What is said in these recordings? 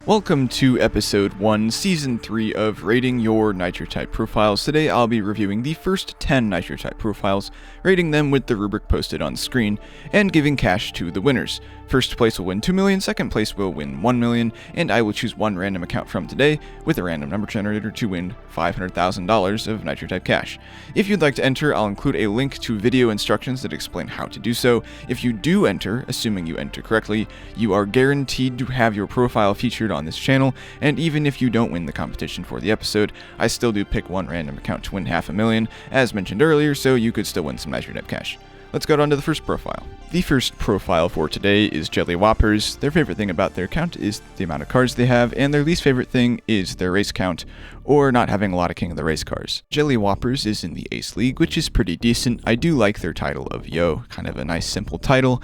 Welcome to Episode 1, Season 3 of Rating Your Nitro Type Profiles. Today I'll be reviewing the first 10 Nitro Type profiles, rating them with the rubric posted on screen, and giving cash to the winners. First place will win 2 million, second place will win 1 million, and I will choose one random account from today with a random number generator to win $500,000 of Nitro Type cash. If you'd like to enter, I'll include a link to video instructions that explain how to do so. If you do enter, assuming you enter correctly, you are guaranteed to have your profile featured on this channel, and even if you don't win the competition for the episode, I still do pick one random account to win $500,000, as mentioned earlier, so you could still win some Nitro Type cash. Let's go on to the first profile. The first profile for today is Jelly Whoppers. Their favorite thing about their account is the amount of cars they have, and their least favorite thing is their race count, or not having a lot of King of the Race cars. Jelly Whoppers is in the Ace League, which is pretty decent. I do like their title of Yo, kind of a nice simple title.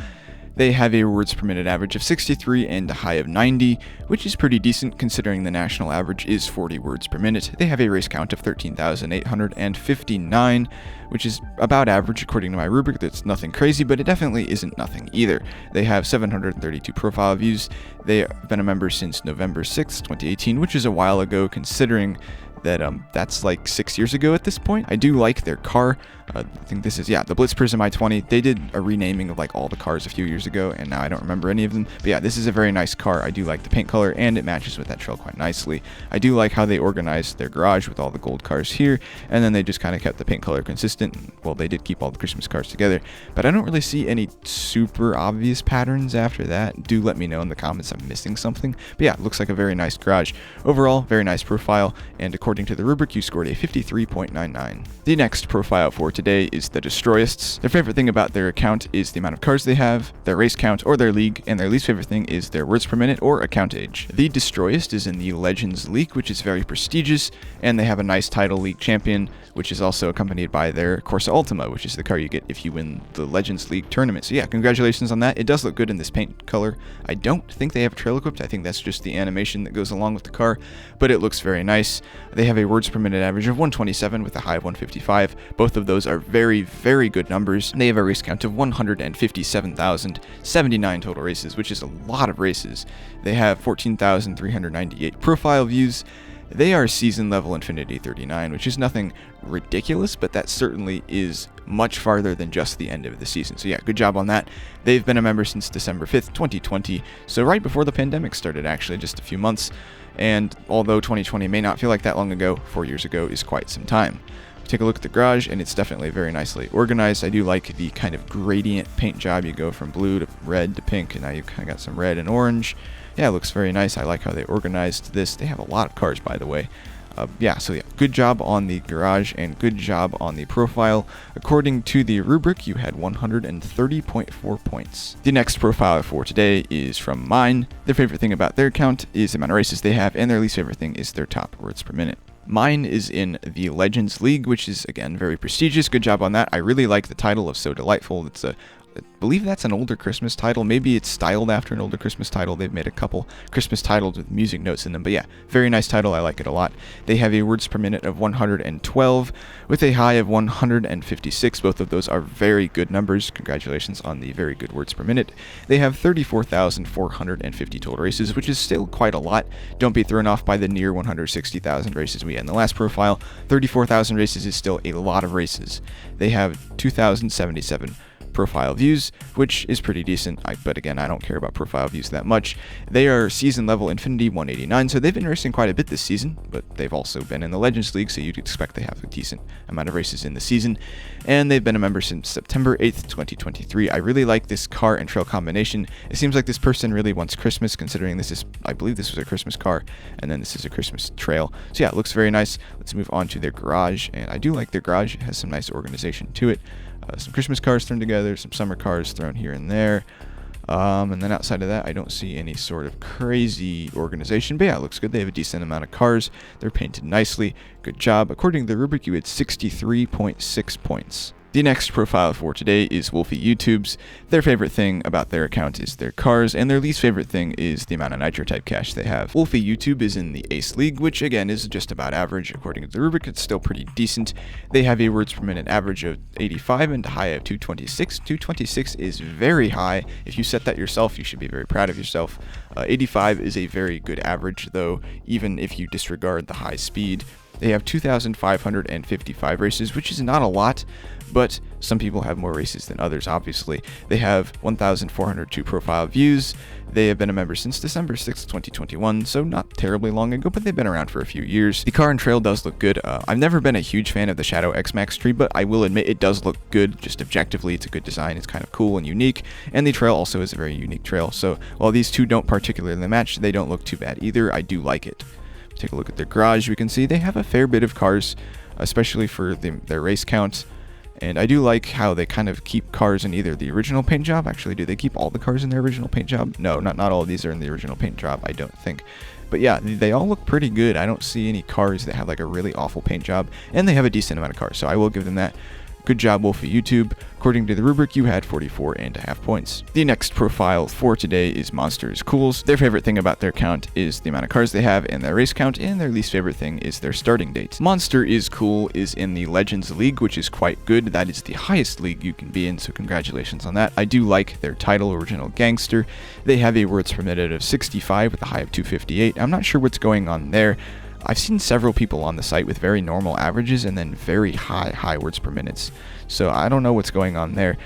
They have a rewards per minute average of 63 and a high of 90, which is pretty decent considering the national average is 40 words per minute. They have a race count of 13,859, which is about average according to my rubric. That's nothing crazy, but it definitely isn't nothing either. They have 732 profile views. They have been a member since November 6th, 2018, which is a while ago considering that that's like 6 years ago at this point. I do like their car. I think this is, the Blitz Prism i20. They did a renaming of like all the cars a few years ago, and now I don't remember any of them. But yeah, this is a very nice car. I do like the paint color, and it matches with that trail quite nicely. I do like how they organized their garage with all the gold cars here, and then they just kind of kept the paint color consistent. Well, they did keep all the Christmas cars together, but I don't really see any super obvious patterns after that. Do let me know in the comments if I'm missing something. But yeah, it looks like a very nice garage. Overall, very nice profile, and according to the rubric, you scored a 53.99. The next profile for today is the Destroyists. Their favorite thing about their account is the amount of cars they have, their race count, or their league, and their least favorite thing is their words per minute or account age. The Destroyist is in the Legends League, which is very prestigious, and they have a nice title league champion, which is also accompanied by their Corsa Ultima, which is the car you get if you win the Legends League tournament. So yeah, congratulations on that. It does look good in this paint color. I don't think they have trail equipped. I think that's just the animation that goes along with the car, but it looks very nice. They have a words per minute average of 127 with a high of 155. Both of those are very, very good numbers. They have a race count of 157,079 total races, which is a lot of races. They have 14,398 profile views. They are season level Infinity 39, which is nothing ridiculous, but that certainly is much farther than just the end of the season. So yeah, good job on that. They've been a member since December 5th, 2020, so right before the pandemic started, actually, just a few months. And although 2020 may not feel like that long ago, 4 years ago is quite some time. Take a look at the garage, and it's definitely very nicely organized. I do like the kind of gradient paint job. You go from blue to red to pink, and now you've kind of got some red and orange. Yeah, it looks very nice. I like how they organized this. They have a lot of cars, by the way. Good job on the garage and good job on the profile. According to the rubric, you had 130.4 points. The next profile for today is from Mine. Their favorite thing about their account is the amount of races they have, and their least favorite thing is their top words per minute. Mine is in the Legends League, which is, again, very prestigious. Good job on that. I really like the title of So Delightful. I believe that's an older Christmas title. Maybe it's styled after an older Christmas title. They've made a couple Christmas titles with music notes in them. But yeah, very nice title. I like it a lot. They have a words per minute of 112 with a high of 156. Both of those are very good numbers. Congratulations on the very good words per minute. They have 34,450 total races, which is still quite a lot. Don't be thrown off by the near 160,000 races we had in the last profile. 34,000 races is still a lot of races. They have 2,077 profile views, which is pretty decent, but again, I don't care about profile views that much. They are season level Infinity 189, so they've been racing quite a bit this season, but they've also been in the Legends League, so you'd expect they have a decent amount of races in the season, and they've been a member since September 8th, 2023. I really like this car and trail combination. It seems like this person really wants Christmas, considering I believe this was a Christmas car, and then this is a Christmas trail. So yeah, it looks very nice. Let's move on to their garage, and I do like their garage. It has some nice organization to it. Some Christmas cars thrown together, some summer cars thrown here and there. And then outside of that, I don't see any sort of crazy organization. But yeah, it looks good. They have a decent amount of cars. They're painted nicely. Good job. According to the rubric, you had 63.6 points. The next profile for today is Wolfie YouTube's. Their favorite thing about their account is their cars, and their least favorite thing is the amount of Nitro type cash they have. Wolfie YouTube is in the Ace League, which again is just about average. According to the rubric, it's still pretty decent. They have a words per minute average of 85 and a high of 226. 226 is very high. If you set that yourself, you should be very proud of yourself. 85 is a very good average, though, even if you disregard the high speed. They have 2,555 races, which is not a lot, but some people have more races than others, obviously. They have 1,402 profile views. They have been a member since December 6, 2021, so not terribly long ago, but they've been around for a few years. The car and trail does look good. I've never been a huge fan of the Shadow X-Max tree, but I will admit it does look good. Just objectively, it's a good design. It's kind of cool and unique, and the trail also is a very unique trail. So while these two don't particularly match, they don't look too bad either. I do like it. Take a look at their garage. We can see they have a fair bit of cars, especially for their race count. And I do like how they kind of keep cars in either the original paint job. Actually, do they keep all the cars in their original paint job? No, not all of these are in the original paint job, I don't think. But yeah, they all look pretty good. I don't see any cars that have like a really awful paint job, and they have a decent amount of cars, so I will give them that. Good job, Wolfie YouTube. According to the rubric, you had 44.5 points. The next profile for today is Monster is Cool's. Their favorite thing about their count is the amount of cars they have and their race count, and their least favorite thing is their starting date. Monster is Cool is in the Legends League, which is quite good. That is the highest league you can be in, so congratulations on that. I do like their title, Original Gangster. They have a words per minute of 65 with a high of 258. I'm not sure what's going on there. I've seen several people on the site with very normal averages and then very high words per minutes. So I don't know what's going on there.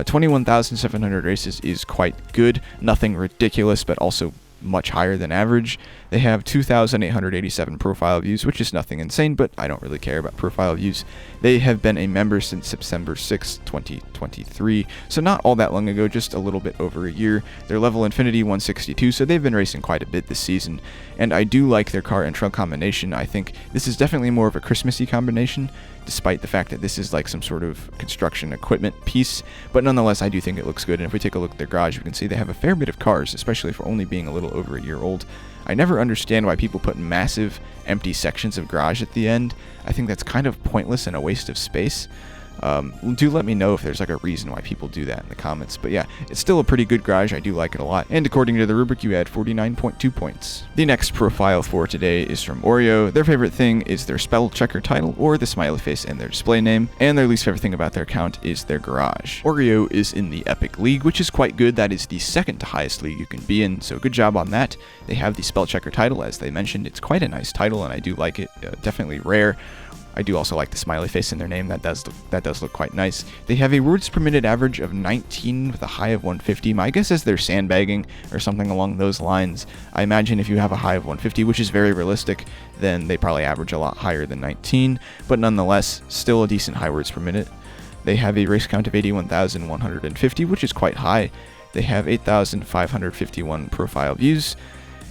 21,700 races is quite good. Nothing ridiculous, but also much higher than average. They have 2,887 profile views, which is nothing insane, but I don't really care about profile views. They have been a member since September 6, 2023, so not all that long ago, just a little bit over a year. Their level Infinity 162, so they've been racing quite a bit this season, and I do like their car and trail combination. I think this is definitely more of a Christmassy combination, despite the fact that this is like some sort of construction equipment piece, but nonetheless I do think it looks good. And if we take a look at their garage, we can see they have a fair bit of cars, especially for only being a little over a year old. I never understand why people put massive empty sections of garage at the end. I think that's kind of pointless and a waste of space. Do let me know if there's like a reason why people do that in the comments. But yeah, it's still a pretty good garage. I do like it a lot. And according to the rubric, you had 49.2 points. The next profile for today is from Oreo. Their favorite thing is their spell checker title or the smiley face and their display name. And their least favorite thing about their account is their garage. Oreo is in the Epic League, which is quite good. That is the second to highest league you can be in. So good job on that. They have the spell checker title, as they mentioned. It's quite a nice title, and I do like it. Definitely rare. I do also like the smiley face in their name. That does look quite nice. They have a words per minute average of 19 with a high of 150. My guess is they're sandbagging or something along those lines. I imagine if you have a high of 150, which is very realistic, then they probably average a lot higher than 19, but nonetheless, still a decent high words per minute. They have a race count of 81,150, which is quite high. They have 8,551 profile views.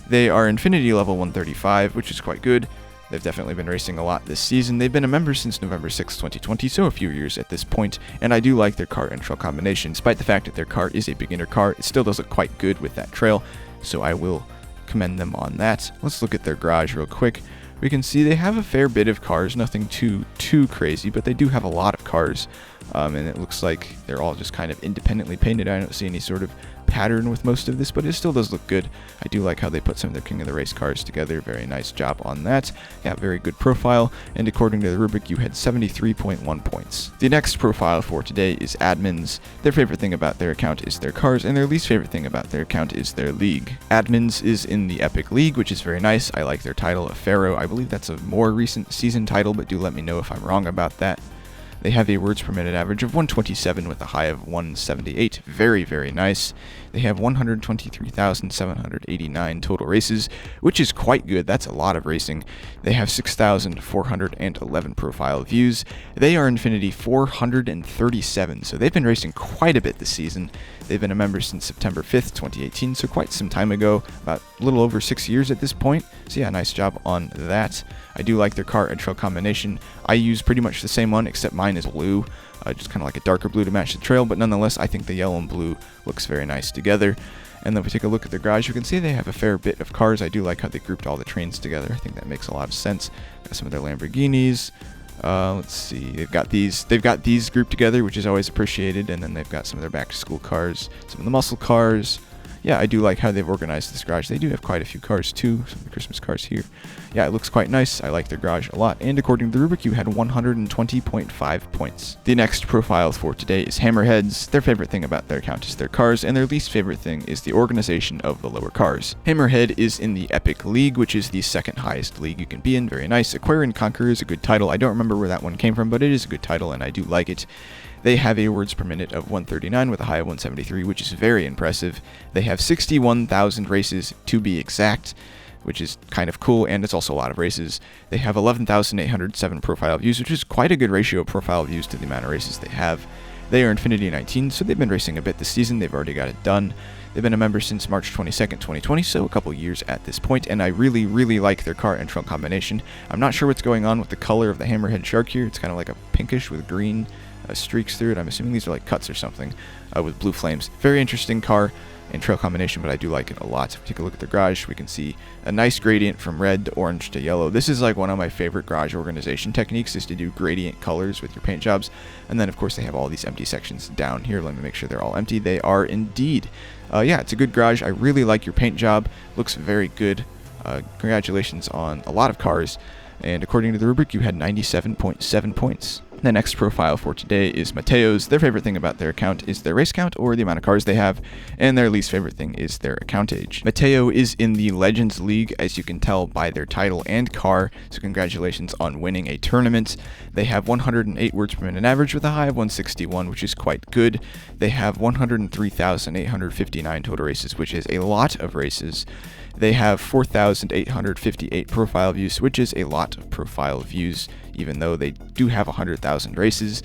They are Infinity level 135, which is quite good. They've definitely been racing a lot this season. They've been a member since November 6, 2020, so a few years at this point, and I do like their car and trail combination. Despite the fact that their car is a beginner car, it still does look quite good with that trail, so I will commend them on that. Let's look at their garage real quick. We can see they have a fair bit of cars, nothing too crazy, but they do have a lot of cars, and it looks like they're all just kind of independently painted. I don't see any sort of pattern with most of this, but it still does look good. I do like how they put some of their King of the Race cars together. Very nice job on that. Yeah, very good profile, and according to the rubric, you had 73.1 points. The next profile for today is Admins. Their favorite thing about their account is their cars, and their least favorite thing about their account is their league. Admins is in the Epic League, which is very nice. I like their title of Pharaoh. I believe that's a more recent season title, but do let me know if I'm wrong about that. They have a words per minute average of 127 with a high of 178. Very, very nice. They have 123,789 total races, which is quite good. That's a lot of racing. They have 6,411 profile views. They are Infinity 437, so they've been racing quite a bit this season. They've been a member since September 5th, 2018, so quite some time ago, about a little over 6 years at this point. So yeah, nice job on that. I do like their car and trail combination. I use pretty much the same one, except mine is blue. Just kind of like a darker blue to match the trail, but nonetheless, I think the yellow and blue looks very nice together. And then if we take a look at their garage, you can see they have a fair bit of cars. I do like how they grouped all the trains together. I think that makes a lot of sense. Got some of their Lamborghinis, Let's see. They've got these grouped together, which is always appreciated, and then they've got some of their back-to-school cars, some of the muscle cars. Yeah, I do like how they've organized this garage. They do have quite a few cars too, some of the Christmas cars here. Yeah, it looks quite nice. I like their garage a lot, and according to the rubric, you had 120.5 points. The next profile for today is Hammerheads. Their favorite thing about their account is their cars, and their least favorite thing is the organization of the lower cars. Hammerhead is in the Epic League, which is the second highest league you can be in. Very nice. Acquire and Conquer is a good title. I don't remember where that one came from, but it is a good title, and I do like it. They have a words per minute of 139 with a high of 173, which is very impressive. They have 61,000 races to be exact, which is kind of cool, and it's also a lot of races. They have 11,807 profile views, which is quite a good ratio of profile views to the amount of races they have. They are Infinity 19, so they've been racing a bit this season. They've already got it done. They've been a member since March 22nd, 2020, so a couple years at this point, and I really, really like their car and trunk combination. I'm not sure what's going on with the color of the Hammerhead Shark here. It's kind of like a pinkish with green streaks through it. I'm assuming these are like cuts or something with blue flames. Very interesting car and trail combination, but I do like it a lot. If we take a look at the garage, we can see a nice gradient from red to orange to yellow. This is like one of my favorite garage organization techniques, is to do gradient colors with your paint jobs. And then of course they have all these empty sections down here. Let me make sure they're all empty. They are indeed. Yeah, it's a good garage. I really like your paint job. Looks very good. Congratulations on a lot of cars. And according to the rubric, you had 97.7 points. The next profile for today is Mateo's. Their favorite thing about their account is their race count, or the amount of cars they have, and their least favorite thing is their account age. Mateo is in the Legends League, as you can tell by their title and car, so congratulations on winning a tournament. They have 108 words per minute average with a high of 161, which is quite good. They have 103,859 total races, which is a lot of races. They have 4,858 profile views, which is a lot of profile views, even though they do have 100,000 races.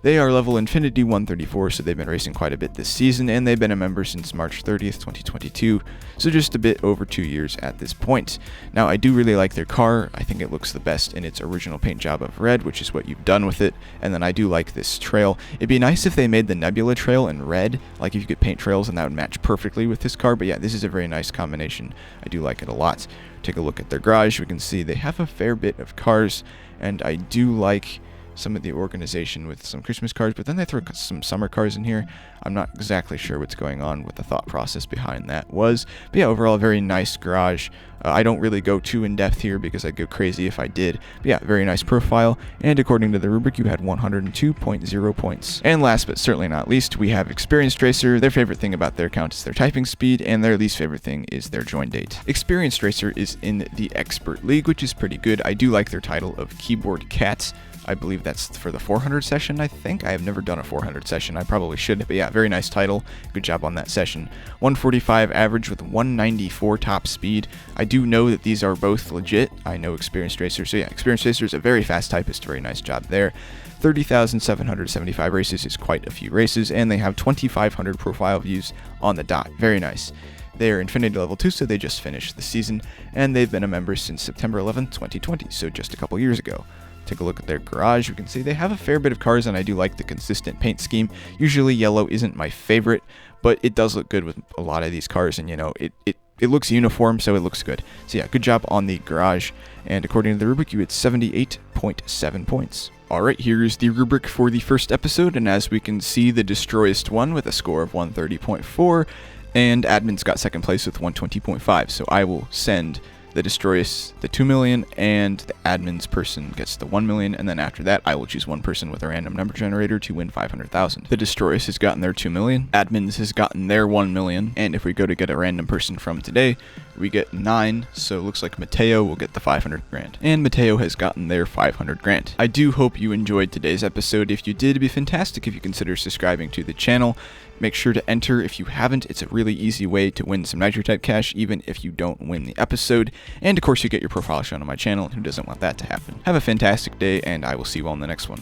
They are level Infinity 134, so they've been racing quite a bit this season, and they've been a member since March 30th, 2022, so just a bit over 2 years at this point. Now, I do really like their car. I think it looks the best in its original paint job of red, which is what you've done with it, and then I do like this trail. It'd be nice if they made the Nebula trail in red, like if you could paint trails, and that would match perfectly with this car, but yeah, this is a very nice combination. I do like it a lot. Take a look at their garage. We can see they have a fair bit of cars, and I do like some of the organization with some Christmas cars, but then they throw some summer cars in here. I'm not exactly sure what's going on, what the thought process behind that was. But yeah, overall, a very nice garage. I don't really go too in-depth here because I'd go crazy if I did. But yeah, very nice profile. And according to the rubric, you had 102.0 points. And last but certainly not least, we have Experienced Racer. Their favorite thing about their account is their typing speed, and their least favorite thing is their join date. Experienced Racer is in the Expert League, which is pretty good. I do like their title of Keyboard Cat. I believe that's for the 400 session, I think. I have never done a 400 session. I probably should, but yeah, very nice title. Good job on that session. 145 average with 194 top speed. I do know that these are both legit. I know Experienced Racer, so yeah, Experienced Racer is a very fast typist. Very nice job there. 30,775 races is quite a few races, and they have 2,500 profile views on the dot. Very nice. They are Infinity Level 2, so they just finished the season, and they've been a member since September 11th, 2020, so just a couple years ago. Take a look at their garage. We can see they have a fair bit of cars, and I do like the consistent paint scheme. Usually yellow isn't my favorite, but it does look good with a lot of these cars, and you know, it looks uniform, so it looks good. So yeah, good job on the garage, and according to the rubric, you had 78.7 points. Alright, here's the rubric for the first episode, and as we can see, the Destroyist won with a score of 130.4, and Admin's got second place with 120.5, so I will send the Destroyist the 2 million, and the Admin's person gets the 1 million, and then after that, I will choose one person with a random number generator to win 500,000. The Destroyist has gotten their 2 million, Admin's has gotten their 1 million, and if we go to get a random person from today, we get 9, so it looks like Mateo will get the 500 grand. And Mateo has gotten their 500 grand. I do hope you enjoyed today's episode. If you did, it'd be fantastic if you consider subscribing to the channel. Make sure to enter if you haven't. It's a really easy way to win some Nitro type cash, even if you don't win the episode. And of course, you get your profile shown on my channel. Who doesn't want that to happen? Have a fantastic day, and I will see you all in the next one.